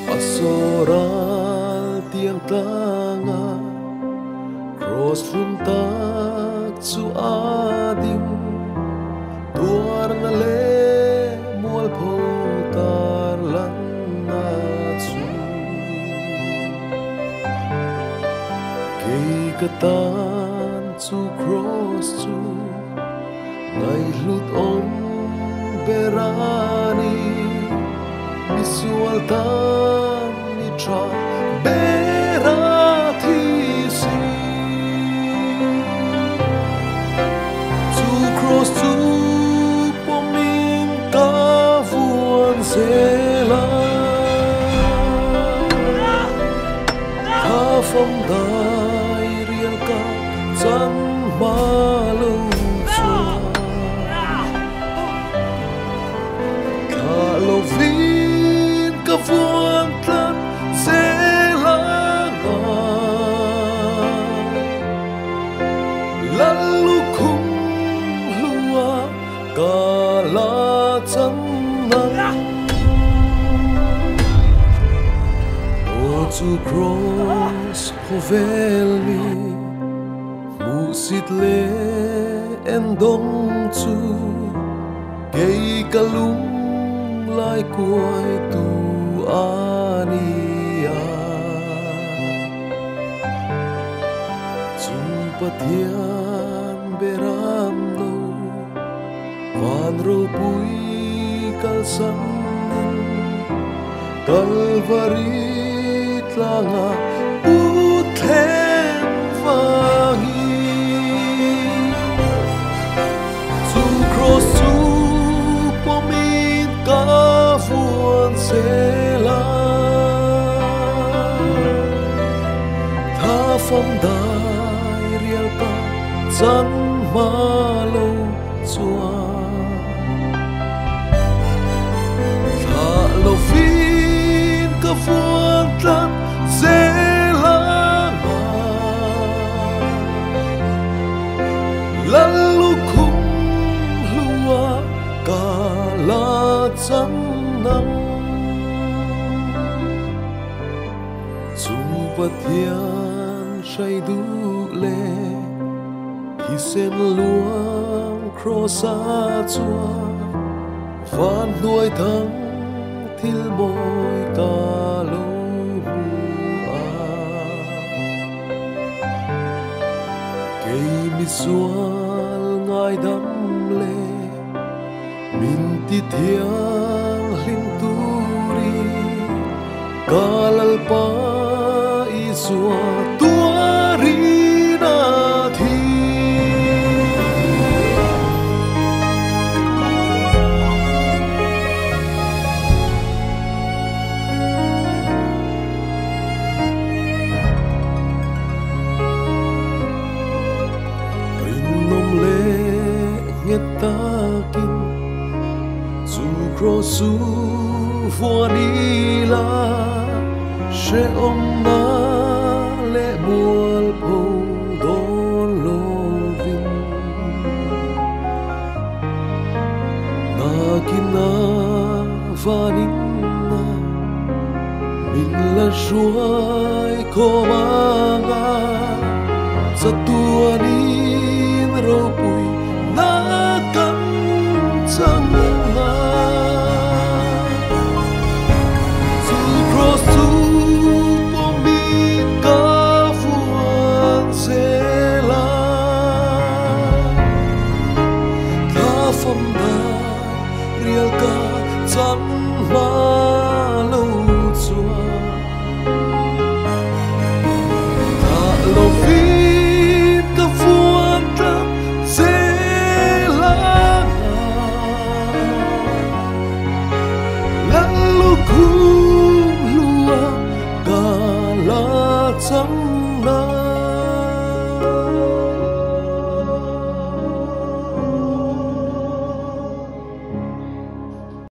Pastoral tiang tanga cross runtak su ading tuar na le mual potar lan na su kay katan su cross su ngay lut om berani visual tan ni tra berati si tu cross tu poming ta vuan sela ha phong dai riel ka chan malu chua ka lo vin ka vuan tlat sela lalu kum lua kala chanang o tu cross hovel mi musit le endong chu kay kalung lai kuai tu ania chung pathian beram no van ro pui kal san kalvari tlanga uthen vangi tu cross tu pomit ka vuan sela tha phong dai riel ka chan malo chua tha lo fin ka vuan tlat sela lalu kum lua kala chanang chung pathian shai du le hi sen luang crossa chua van nuai thang thil moi ka lo bua kay mi sual ngai dam le min ti thiang hlim turi kalal pa isua tuari na thi rinom le ngetakin su crosu vanila she om na le mual po don lovin na kina vanin na min la shuai komanga sa tuanin ro pui na kam chang na tu cross tu pomit ka vuan sela ta phong dai riel ka chan ma